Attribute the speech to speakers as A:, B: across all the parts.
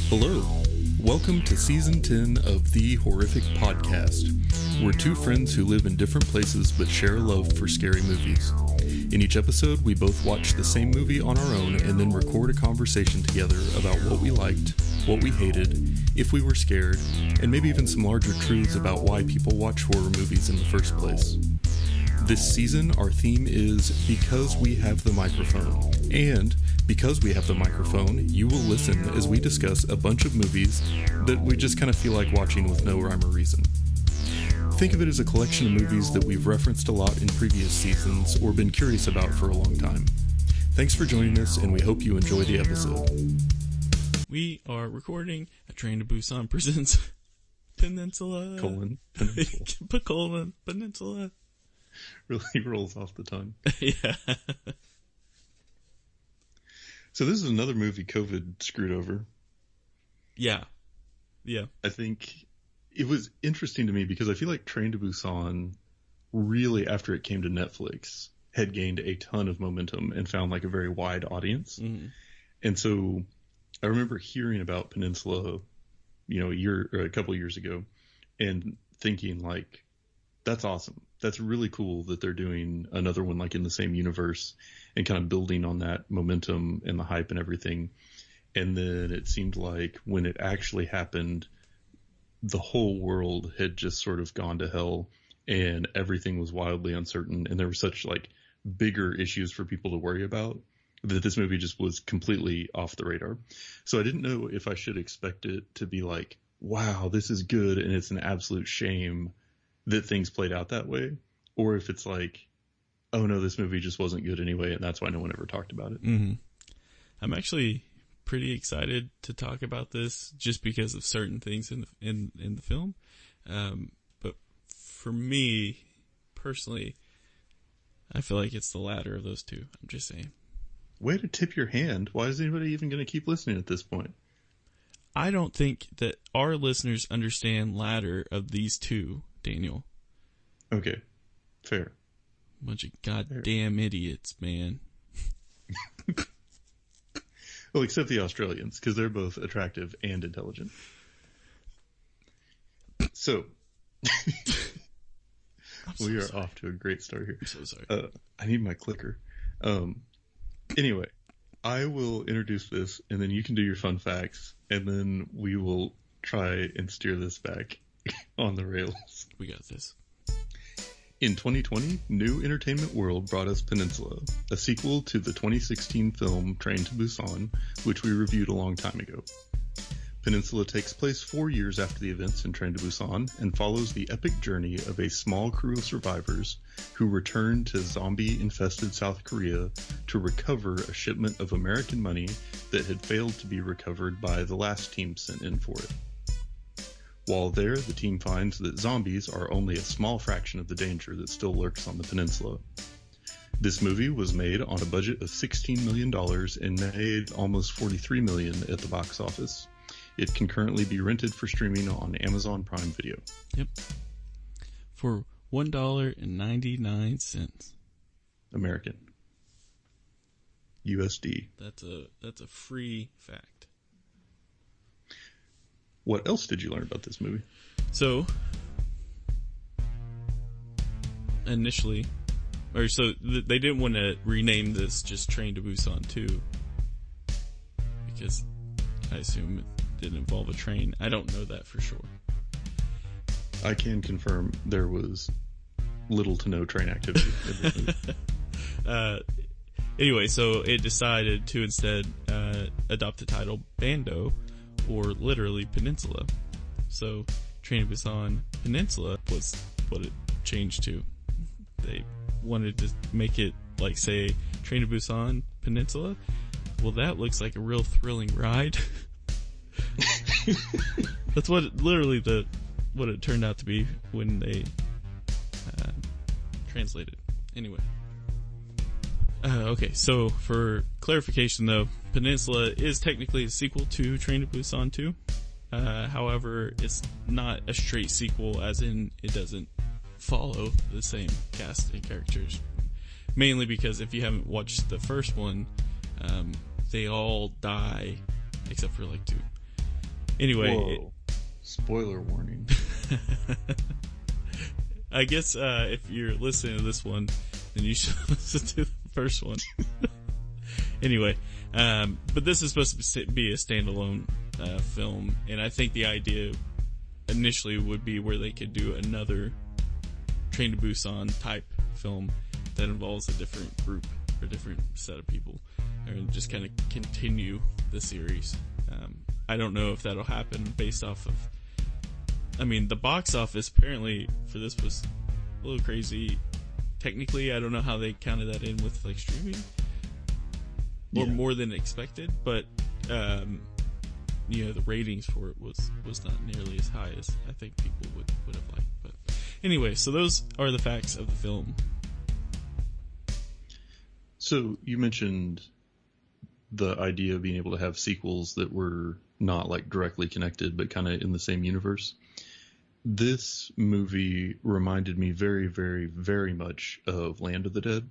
A: Hello. Welcome to Season 10 of The Horrific Podcast. We're two friends who live in different places but share a love for scary movies. In each episode, we both watch the same movie on our own and then record a conversation together about what we liked, what we hated, if we were scared, and maybe even some larger truths about why people watch horror movies in the first place. This season, our theme is Because We Have the Microphone. And because we have the microphone, you will listen as we discuss a bunch of movies that we just kind of feel like watching with no rhyme or reason. Think of it as a collection of movies that we've referenced a lot in previous seasons or been curious about for a long time. Thanks for joining us, and we hope you enjoy the episode.
B: We are recording a Train to Busan presents Peninsula.
A: Peninsula.
B: Peninsula.
A: Really rolls off the tongue.
B: Yeah.
A: So this is another movie COVID screwed over.
B: Yeah.
A: I think it was interesting to me because I feel like Train to Busan really, after it came to Netflix, had gained a ton of momentum and found like a very wide audience. Mm-hmm. And so I remember hearing about Peninsula, a couple of years ago and thinking like, that's awesome. That's really cool that they're doing another one like in the same universe and kind of building on that momentum and the hype and everything. And then it seemed like when it actually happened, the whole world had just sort of gone to hell and everything was wildly uncertain. And there were such like bigger issues for people to worry about that this movie just was completely off the radar. So I didn't know if I should expect it to be like, wow, this is good and it's an absolute shame that things played out that way, or if it's like, oh no, this movie just wasn't good anyway, and that's why no one ever talked about it.
B: Mm-hmm. I'm actually pretty excited to talk about this just because of certain things in the film. But for me personally, I feel like it's the latter of those two. I'm just saying.
A: Way to tip your hand. Why is anybody even going to keep listening at this point?
B: I don't think that our listeners understand latter of these two, Daniel.
A: Okay, fair.
B: Bunch of goddamn idiots, man.
A: Well, except the Australians, because they're both attractive and intelligent. So, we are off to a great start here.
B: I'm so sorry.
A: I need my clicker. Anyway, I will introduce this, and then you can do your fun facts, and then we will try and steer this back on the rails.
B: We got this.
A: In 2020, New Entertainment World brought us Peninsula, a sequel to the 2016 film Train to Busan, which we reviewed a long time ago. Peninsula takes place 4 years after the events in Train to Busan and follows the epic journey of a small crew of survivors who return to zombie-infested South Korea to recover a shipment of American money that had failed to be recovered by the last team sent in for it. While there, the team finds that zombies are only a small fraction of the danger that still lurks on the peninsula. This movie was made on a budget of $16 million and made almost $43 million at the box office. It can currently be rented for streaming on Amazon Prime Video.
B: Yep. For $1.99.
A: American. USD.
B: That's a free fact.
A: What else did you learn about this movie?
B: So, initially, they didn't want to rename this just Train to Busan 2 because I assume it didn't involve a train. I don't know that for sure.
A: I can confirm there was little to no train activity in this movie.
B: Anyway, so it decided to instead adopt the title Bando, or literally Peninsula. So Train to Busan Peninsula was what it changed to. They wanted to make it like, say, Train to Busan Peninsula. Well, that looks like a real thrilling ride. That's what it turned out to be when they translated. Anyway. Okay, so for clarification though, Peninsula is technically a sequel to Train to Busan 2. However, it's not a straight sequel, as in it doesn't follow the same cast and characters. Mainly because if you haven't watched the first one, they all die except for like two. Anyway,
A: Whoa. Spoiler warning.
B: I guess if you're listening to this one, then you should listen to the first one. Anyway, but this is supposed to be a standalone film, and I think the idea initially would be where they could do another Train to Busan type film that involves a different group or different set of people, and just kind of continue the series. I don't know if that'll happen based off of, I mean, the box office apparently for this was a little crazy. Technically, I don't know how they counted that in with like streaming, or more than expected, but the ratings for it was not nearly as high as I think people would have liked. But anyway, so those are the facts of the film.
A: So you mentioned the idea of being able to have sequels that were not like directly connected, but kind of in the same universe. This movie reminded me very, very, very much of Land of the Dead,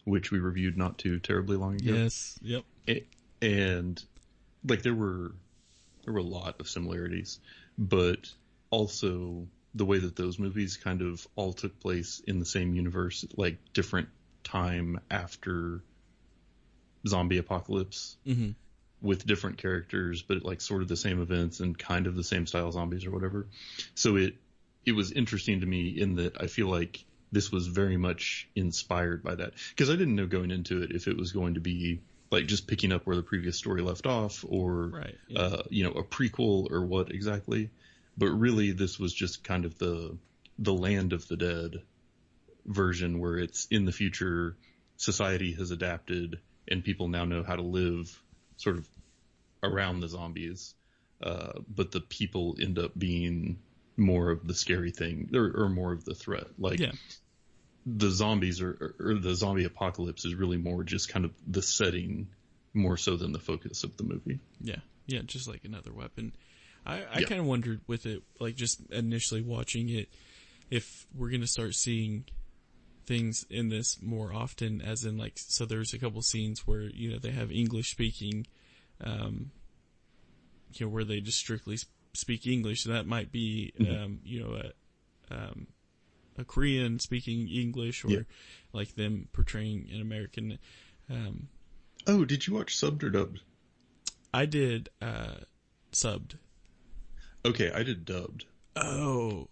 A: which we reviewed not too terribly long ago.
B: Yes. Yep.
A: And like there were a lot of similarities, but also the way that those movies kind of all took place in the same universe, like different time after zombie apocalypse, with different characters, but like sort of the same events and kind of the same style zombies or whatever. So it was interesting to me in that I feel like this was very much inspired by that, because I didn't know going into it if it was going to be like just picking up where the previous story left off, or
B: right, yeah.
A: A prequel or what exactly. But really, this was just kind of the Land of the Dead version, where it's in the future, society has adapted, and people now know how to live sort of around the zombies, but the people end up being more of the scary thing, or more of the threat. Like, the zombies or the zombie apocalypse is really more just kind of the setting, more so than the focus of the movie.
B: Yeah, just like another weapon. I kind of wondered with it, like just initially watching it, if we're going to start seeing things in this more often, as in like, so there's a couple scenes where, they have English speaking, where they just strictly speak English. And that might be, a Korean speaking English, or like them portraying an American.
A: Oh, did you watch subbed or dubbed?
B: I did, subbed.
A: Okay, I did dubbed.
B: Because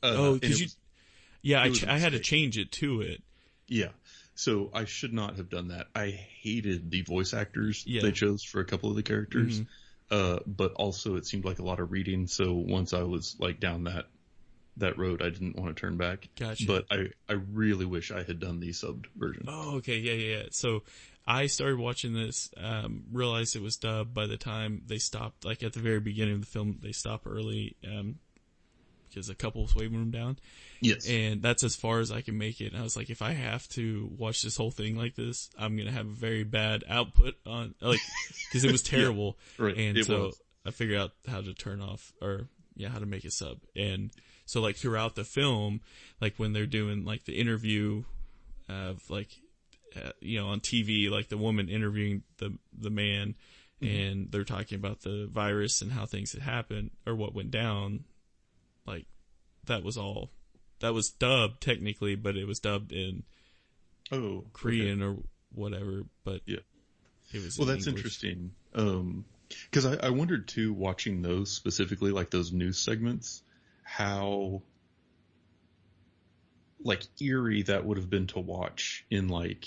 B: I had to change it to it.
A: Yeah, so I should not have done that. I hated the voice actors they chose for a couple of the characters, but also it seemed like a lot of reading. So once I was like down that road, I didn't want to turn back.
B: Gotcha.
A: But I really wish I had done the subbed version.
B: Oh, okay, yeah. So I started watching this, realized it was dubbed by the time they stopped, like at the very beginning of the film, they stop early, because a couple was waving them down.
A: Yes.
B: And that's as far as I can make it. And I was like, if I have to watch this whole thing like this, I'm going to have a very bad output on, like, because it was terrible.
A: Right.
B: And
A: it
B: so
A: was.
B: I figured out how to turn off, or how to make it sub. And so like throughout the film, like when they're doing like the interview of like, on TV, like the woman interviewing the man, and they're talking about the virus and how things had happened or what went down. Like that was dubbed technically, but it was dubbed in Korean or whatever. But it was.
A: Well, that's
B: English.
A: interesting. Because I wondered too, watching those specifically, like those news segments, how like eerie that would have been to watch in like,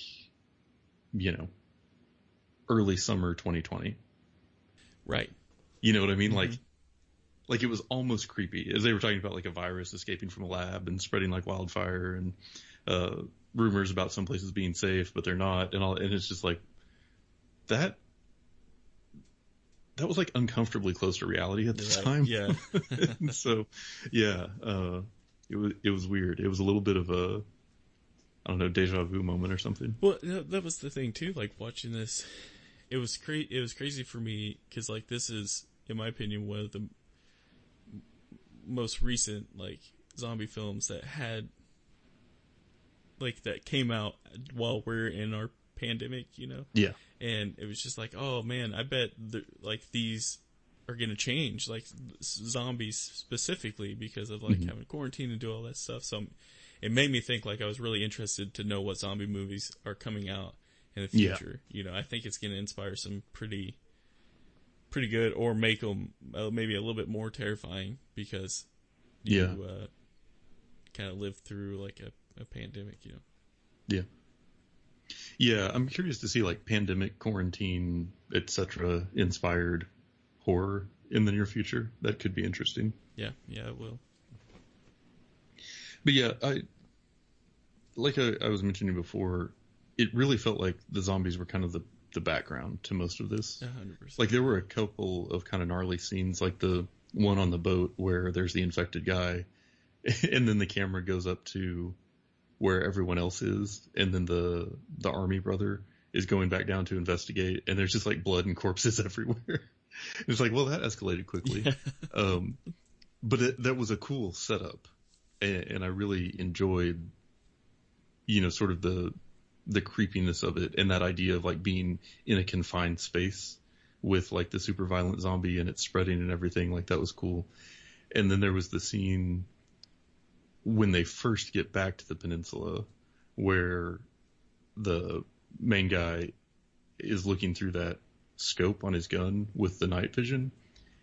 A: early summer 2020.
B: Right.
A: You know what I mean? Like it was almost creepy, as they were talking about like a virus escaping from a lab and spreading like wildfire, and rumors about some places being safe, but they're not, and it's just like that was like uncomfortably close to reality at the time.
B: Yeah.
A: So, it was weird. It was a little bit of a, I don't know, deja vu moment or something.
B: Well, that was the thing too. Like watching this, it was crazy for me, because like this is, in my opinion, one of the most recent like zombie films that came out while we're in our pandemic,
A: Yeah.
B: And it was just like, oh man, I bet like these are going to change, like zombies specifically, because of like having quarantine and do all that stuff. So it made me think, like, I was really interested to know what zombie movies are coming out in the future. You know, I think it's going to inspire some pretty good, or make them maybe a little bit more terrifying, because you kind of lived through like a pandemic, you know.
A: Yeah, I'm curious to see like pandemic, quarantine, etc. inspired horror in the near future. That could be interesting.
B: Yeah, it will.
A: But yeah, I was mentioning before, it really felt like the zombies were kind of the background to most of this.
B: 100%.
A: Like there were a couple of kind of gnarly scenes, like the one on the boat where there's the infected guy, and then the camera goes up to where everyone else is, and then the army brother is going back down to investigate, and there's just like blood and corpses everywhere. It's like, well, that escalated quickly. Yeah. But that was a cool setup, and I really enjoyed, you know, sort of the creepiness of it, and that idea of like being in a confined space with like the super violent zombie and it's spreading and everything. Like that was cool. And then there was the scene when they first get back to the peninsula where the main guy is looking through that scope on his gun with the night vision,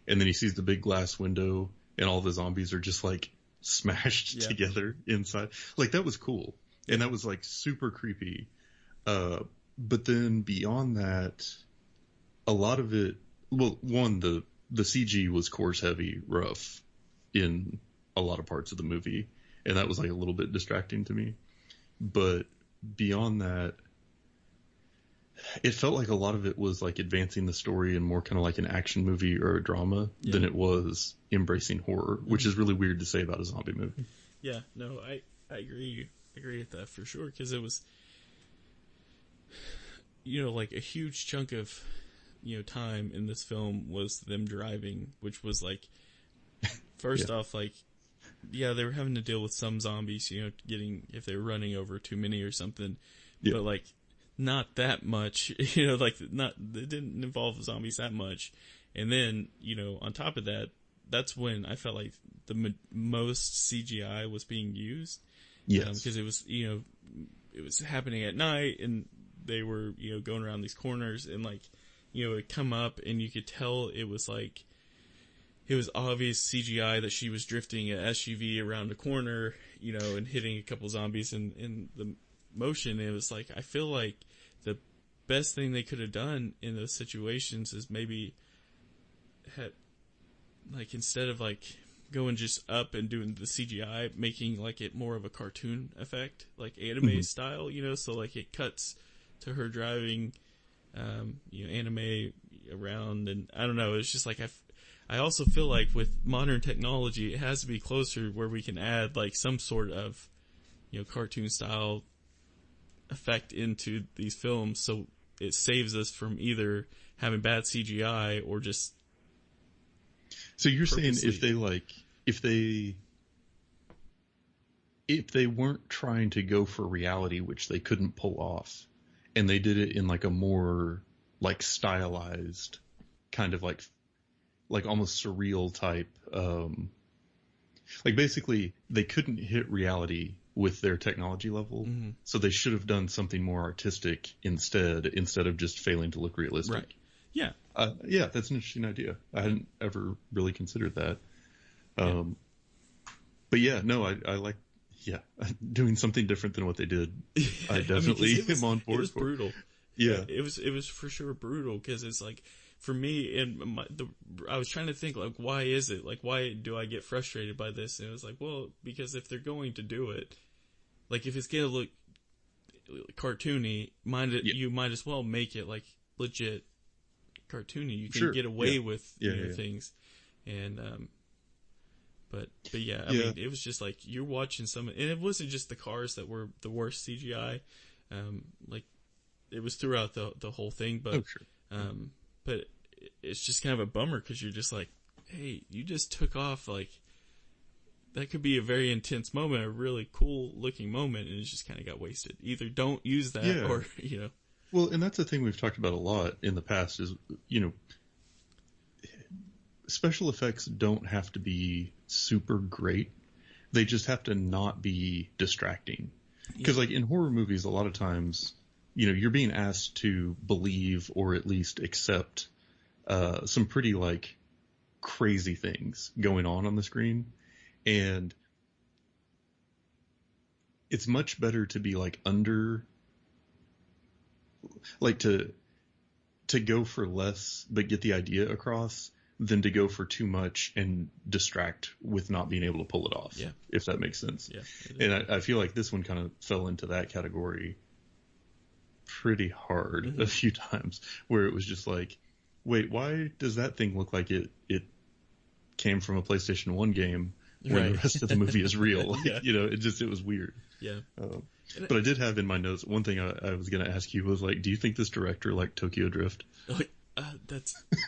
A: and then he sees the big glass window and all the zombies are just like smashed together inside. Like that was cool. And that was like super creepy. But then beyond that, a lot of it, well, one, the CG was coarse, heavy, rough in a lot of parts of the movie. And that was like a little bit distracting to me. But beyond that, it felt like a lot of it was like advancing the story and more kind of like an action movie or a drama than it was embracing horror, which is really weird to say about a zombie movie.
B: Yeah, no, I agree. I agree with that for sure, because it was, you know, like a huge chunk of, you know, time in this film was them driving, which was like, first off, like, yeah, they were having to deal with some zombies, you know, if they were running over too many or something, but like not that much, you know, like it didn't involve zombies that much. And then, you know, on top of that, that's when I felt like the most CGI was being used. Yes. Because it was, you know, it was happening at night, and they were, you know, going around these corners, and like, you know, it come up and you could tell it was like, it was obvious CGI that she was drifting an SUV around a corner, you know, and hitting a couple zombies in the motion. It was like, I feel like the best thing they could have done in those situations is maybe like, instead of like going just up and doing the CGI, making like it more of a cartoon effect, like anime style, you know, so like it cuts to her driving, you know, anime around, and I don't know, it's just like, I also feel like with modern technology, it has to be closer where we can add like some sort of, you know, cartoon style effect into these films, so it saves us from either having bad CGI or just.
A: So you're saying if they weren't trying to go for reality, which they couldn't pull off, and they did it in like a more like stylized kind of like almost surreal type, like basically they couldn't hit reality with their technology level, so they should have done something more artistic instead of just failing to look realistic.
B: Right. Yeah.
A: Yeah, that's an interesting idea. I hadn't ever really considered that. But yeah, no, I like, doing something different than what they did. I definitely am on board.
B: It was brutal.
A: Yeah.
B: It was for sure brutal, because it's like, for me, and I was trying to think, like, why is it? Like, why do I get frustrated by this? And it was like, well, because if they're going to do it, like, if it's going to look cartoony, you might as well make it, like, legit cartoony. You can get away with things. And, but yeah, I mean, it was just like, you're watching and it wasn't just the cars that were the worst CGI. Like, it was throughout the whole thing, but, but it's just kind of a bummer, because you're just like, hey, you just took off, like, that could be a very intense moment, a really cool looking moment, and it just kind of got wasted. Either don't use that or, you know.
A: Well, and that's the thing we've talked about a lot in the past is, you know, special effects don't have to be super great. They just have to not be distracting. Because like in horror movies, a lot of times, you're being asked to believe or at least accept some pretty like crazy things going on the screen. And it's much better to be like to go for less but get the idea across than to go for too much and distract with not being able to pull it off.
B: Yeah.
A: If that makes sense.
B: Yeah.
A: And I feel like this one kind of fell into that category pretty hard a few times, where it was just like, wait, why does that thing look like it came from a PlayStation 1 game when the rest of the movie is real? Like, it was weird.
B: Yeah.
A: But I did have in my notes, one thing I was going to ask you was like, do you think this director liked Tokyo Drift?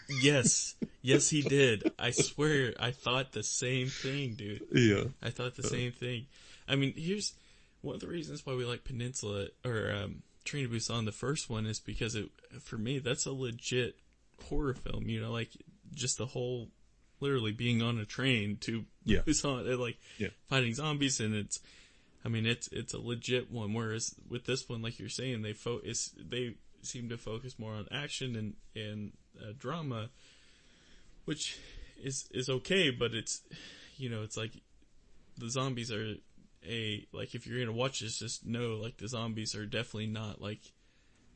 B: Yes, he did. I swear, I thought the same thing, dude.
A: Yeah.
B: I thought the same thing. I mean, here's one of the reasons why we like Peninsula, or Train to Busan, the first one, is because for me, that's a legit horror film, like just the whole, literally being on a train to Busan, and fighting zombies, and it's a legit one. Whereas with this one, like you're saying, they seem to focus more on action and drama, which is okay, but it's it's like the zombies are if you're gonna watch this, just know like the zombies are definitely not like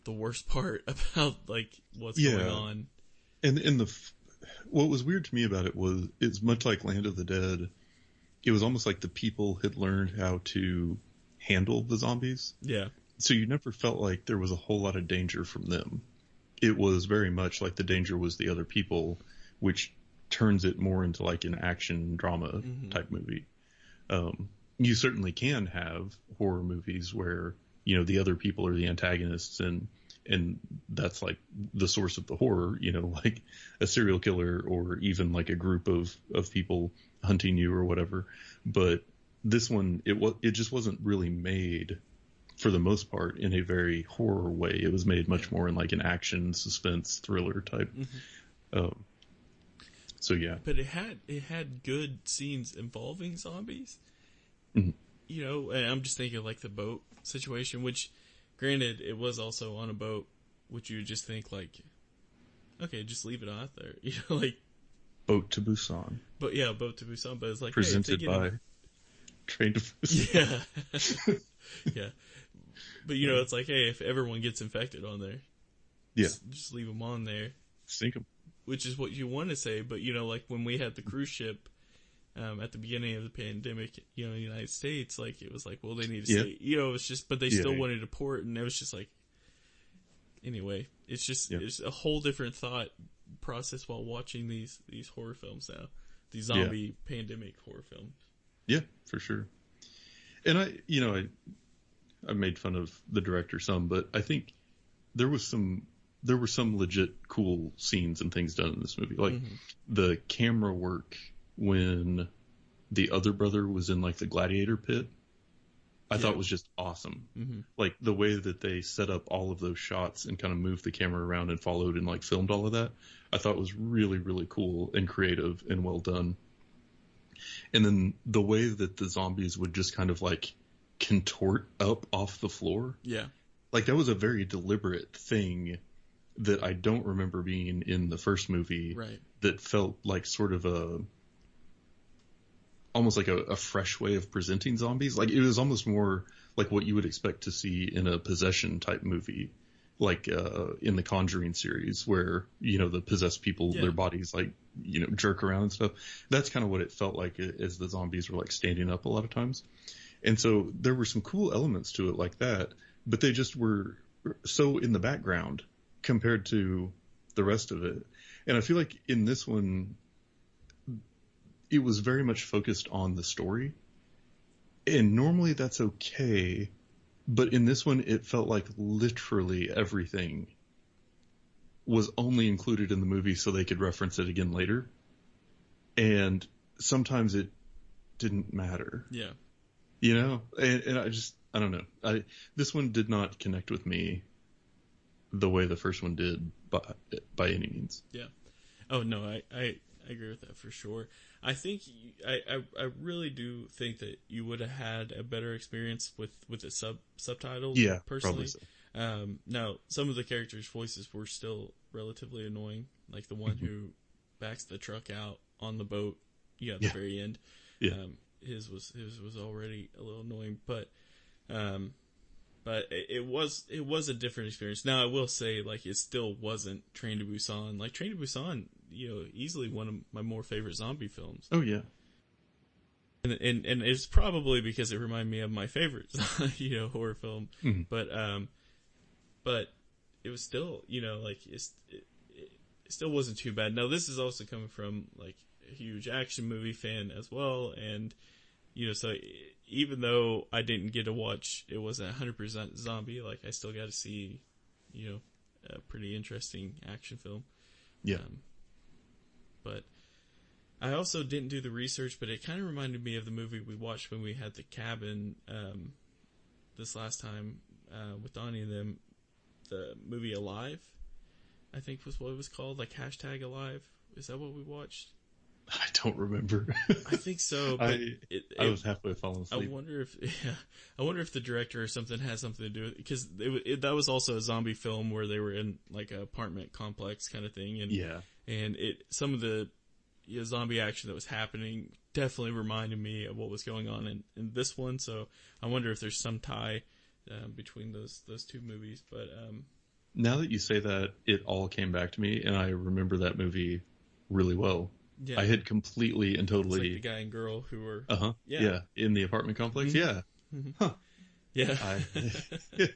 B: the worst part about like what's going on.
A: And what was weird to me about it was it's much like Land of the Dead. It was almost like the people had learned how to handle the zombies.
B: Yeah.
A: So you never felt like there was a whole lot of danger from them. It was very much like the danger was the other people, which turns it more into like an action drama type movie. You certainly can have horror movies where, the other people are the antagonists and that's like the source of the horror, like a serial killer or even like a group of people hunting you or whatever. But this one, it just wasn't really made for the most part in a very horror way. It was made much more in like an action, suspense, thriller type. So yeah.
B: But it had good scenes involving zombies.
A: Mm-hmm.
B: And I'm just thinking like the boat situation, which granted it was also on a boat, which you would just think like, okay, just leave it out there. Like
A: Boat to Busan.
B: But yeah, Boat to Busan, but it's like
A: presented by Train to
B: Busan. Yeah. Yeah. But it's like, hey, if everyone gets infected on there, just leave them on there.
A: Sink them.
B: Which is what you want to say, but like when we had the cruise ship at the beginning of the pandemic, in the United States, like it was like, well, they need to stay. It's just, but they still wanted to port, and it was just like, anyway, it's just it's a whole different thought process while watching these horror films now, these zombie pandemic horror films.
A: Yeah, for sure. And I made fun of the director some, but I think there were some legit cool scenes and things done in this movie. Like the camera work when the other brother was in like the gladiator pit, I thought was just awesome. Like the way that they set up all of those shots and kind of moved the camera around and followed and like filmed all of that, I thought was really, really cool and creative and well done. And then the way that the zombies would just kind of like contort up off the floor.
B: Yeah.
A: Like that was a very deliberate thing that I don't remember being in the first movie.
B: Right.
A: That felt like sort of almost like a fresh way of presenting zombies. Like it was almost more like what you would expect to see in a possession type movie, like in the Conjuring series, where the possessed people, their bodies like jerk around and stuff. That's kind of what it felt like as the zombies were like standing up a lot of times. And so there were some cool elements to it like that, but they just were so in the background compared to the rest of it. And I feel like in this one, it was very much focused on the story. And normally that's okay, but in this one, it felt like literally everything was only included in the movie so they could reference it again later. And sometimes it didn't matter.
B: Yeah.
A: And I don't know. This one did not connect with me the way the first one did by any means.
B: Yeah. Oh no, I I agree with that for sure. I think I really do think that you would have had a better experience with the subtitles.
A: Yeah,
B: personally.
A: probably so.
B: Now some of the characters' voices were still relatively annoying, like the one who backs the truck out on the boat. At the very end.
A: Yeah.
B: His was already a little annoying, but it was a different experience. Now I will say, like, it still wasn't Train to Busan. Like, Train to Busan, easily one of my more favorite zombie films.
A: Oh yeah.
B: And it's probably because it reminded me of my favorite, horror film.
A: Mm-hmm.
B: But it was still, like it still wasn't too bad. Now this is also coming from like a huge action movie fan as well, and so even though I didn't get to watch, it wasn't 100% zombie. Like, I still got to see, a pretty interesting action film.
A: Yeah.
B: But I also didn't do the research, but it kind of reminded me of the movie we watched when we had the cabin this last time with Donnie and them. The movie Alive, I think was what it was called, like #Alive. Is that what we watched?
A: I don't remember.
B: I think so. But
A: I was halfway falling asleep.
B: I wonder if the director or something has something to do with it, because that was also a zombie film where they were in like an apartment complex kind of thing, and some of the zombie action that was happening definitely reminded me of what was going on in this one. So I wonder if there's some tie between those two movies. But
A: now that you say that, it all came back to me, and I remember that movie really well.
B: Yeah.
A: I had completely and totally...
B: It's like the guy and girl who were...
A: Yeah, in the apartment complex.
B: Mm-hmm.
A: Yeah.
B: Mm-hmm.
A: Huh.
B: Yeah.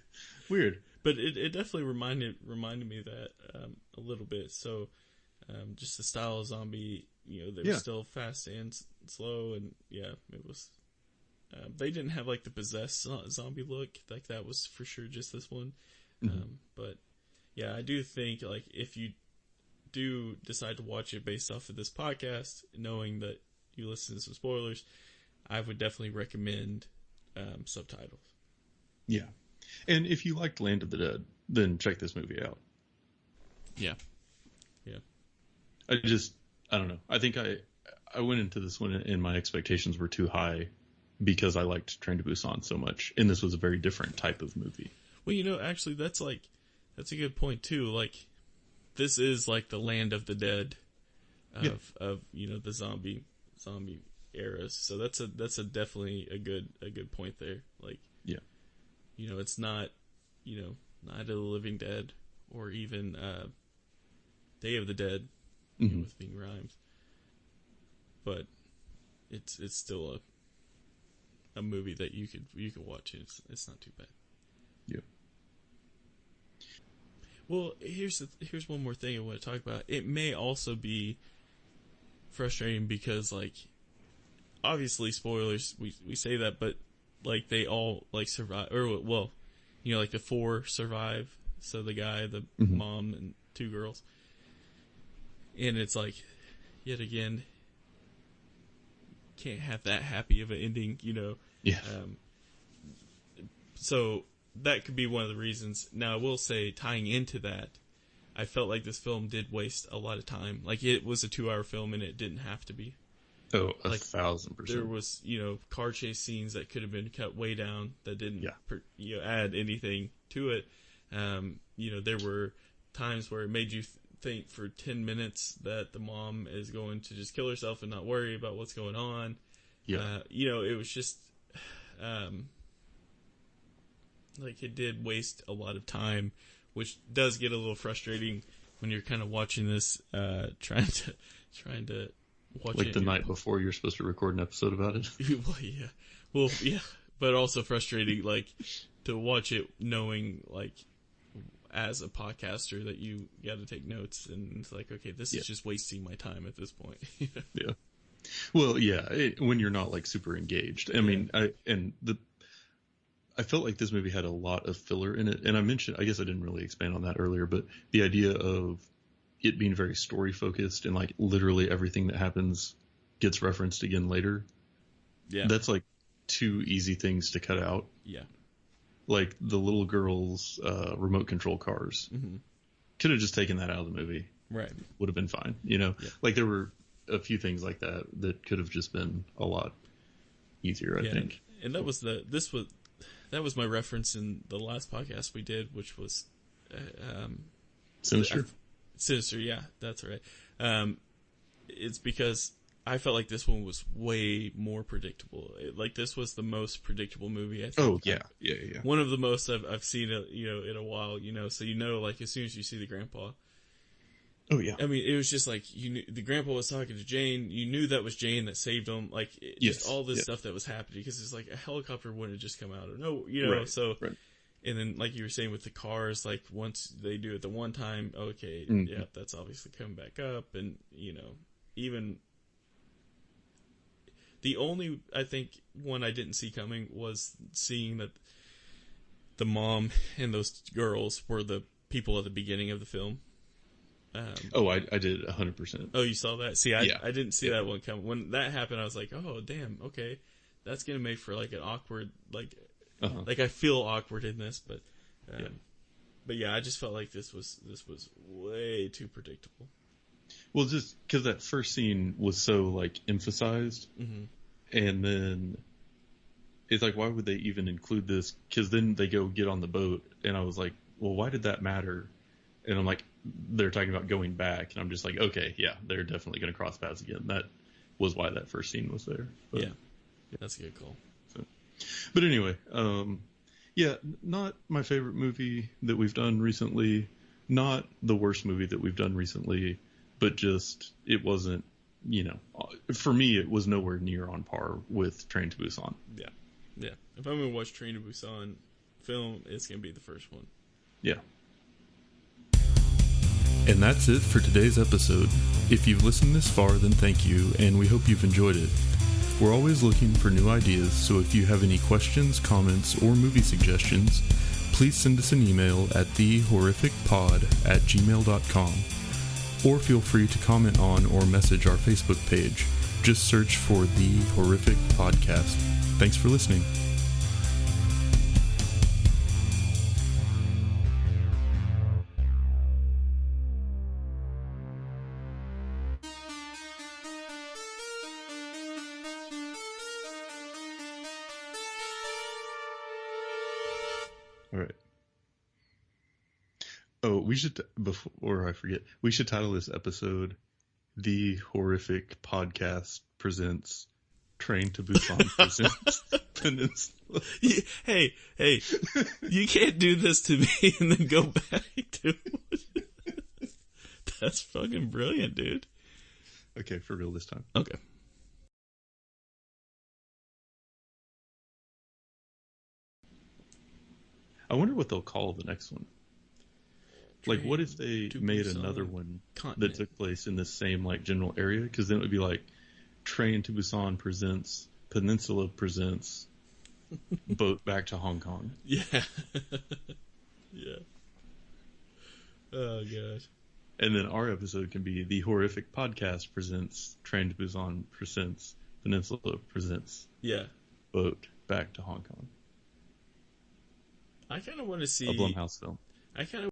A: Weird.
B: But it definitely reminded me of that a little bit. So just the style of zombie, they were still fast and slow, and it was... they didn't have like the possessed zombie look. Like, that was for sure just this one.
A: Mm-hmm.
B: But yeah, I do think, like, if you do decide to watch it based off of this podcast, knowing that you listen to some spoilers, I would definitely recommend subtitles.
A: Yeah. And if you liked Land of the Dead, then check this movie out.
B: Yeah.
A: I don't know. I think I went into this one and my expectations were too high because I liked Train to Busan so much, and this was a very different type of movie.
B: Well, actually, that's a good point too. Like, this is like the Land of the Dead of the zombie eras. So that's definitely a good point there. Like, it's not Night of the Living Dead or even Day of the Dead with Ving Rhames, but it's still a movie that you could watch. It's not too bad.
A: Yeah.
B: Well, here's one more thing I want to talk about. It may also be frustrating because, like, obviously spoilers, we say that, but like, they all like survive, or well, like the 4 survive. So the guy, the mom, and 2 girls, and it's like, yet again, can't have that happy of an ending,
A: Yeah.
B: So that could be one of the reasons. Now, I will say, tying into that, I felt like this film did waste a lot of time. Like, it was a 2-hour film, and it didn't have to be.
A: Oh, 1,000%.
B: There was, car chase scenes that could have been cut way down that didn't, add anything to it. There were times where it made you think for 10 minutes that the mom is going to just kill herself and not worry about what's going on.
A: Yeah.
B: It was just, like, it did waste a lot of time, which does get a little frustrating when you're kind of watching this, trying to watch
A: like
B: it
A: the night before you're supposed to record an episode about it.
B: Well, yeah, but also frustrating, like, to watch it knowing, like, as a podcaster, that you got to take notes, and it's like, okay, this is just wasting my time at this point.
A: Yeah. Well, yeah, when you're not like super engaged. I mean, I felt like this movie had a lot of filler in it, and I guess I didn't really expand on that earlier, but the idea of it being very story focused and like literally everything that happens gets referenced again later.
B: Yeah.
A: That's like 2 easy things to cut out.
B: Yeah.
A: Like the little girl's remote control cars.
B: Mm-hmm.
A: Could have just taken that out of the movie.
B: Right.
A: Would have been fine.
B: Yeah.
A: Like there were a few things like that that could have just been a lot easier, I think.
B: And that was that was my reference in the last podcast we did, which was
A: Sinister.
B: Sinister, yeah, that's right. It's because I felt like this one was way more predictable. Like this was the most predictable movie I think.
A: Oh yeah.
B: One of the most I've seen in a while. So like as soon as you see the grandpa.
A: Oh yeah.
B: I mean, it was just like you knew the grandpa was talking to Jane. You knew that was Jane that saved him. Like just all this stuff that was happening because it's like a helicopter wouldn't have just come out of
A: Right,
B: so.
A: right.
B: And then, like you were saying with the cars, like once they do it the one time, okay, yeah, that's obviously coming back up, and even the only I think one I didn't see coming was seeing that the mom and those girls were the people at the beginning of the film.
A: I did 100%.
B: Oh, you saw that? See, I didn't see that one coming. When that happened, I was like, oh, damn, okay, that's gonna make for like an awkward like I feel awkward in this, but I just felt like this was way too predictable.
A: Well, just because that first scene was so like emphasized, and then it's like, why would they even include this? Because then they go get on the boat, and I was like, well, why did that matter? And I'm like, they're talking about going back, and I'm just like, okay, yeah, they're definitely going to cross paths again. That was why that first scene was there. But,
B: yeah, that's a good call.
A: But anyway, not my favorite movie that we've done recently, not the worst movie that we've done recently, but just, it wasn't, for me, it was nowhere near on par with Train to Busan.
B: Yeah. Yeah. If I'm going to watch Train to Busan film, it's going to be the first one.
A: Yeah.
C: And that's it for today's episode. If you've listened this far, then thank you, and we hope you've enjoyed it. We're always looking for new ideas, so if you have any questions, comments, or movie suggestions, please send us an email at thehorrificpod@gmail.com, or feel free to comment on or message our Facebook page. Just search for The Horrific Podcast. Thanks for listening.
A: All right. Oh, we should, before I forget, we should title this episode The Horrific Podcast Presents Train to Busan Presents Peninsula.
B: Hey, you can't do this to me and then go back to it. That's fucking brilliant, dude.
A: Okay, for real this time.
B: Okay.
A: I wonder what they'll call the next one. Like, what if they made another one that took place in the same, like, general area? Because then it would be like, Train to Busan presents, Peninsula presents, Boat Back to Hong Kong.
B: Yeah. Yeah. Oh, gosh.
A: And then our episode can be The Horrific Podcast presents, Train to Busan presents, Peninsula presents, Boat Back to Hong Kong.
B: I kind of want to see
A: a Blumhouse film.
B: I kind of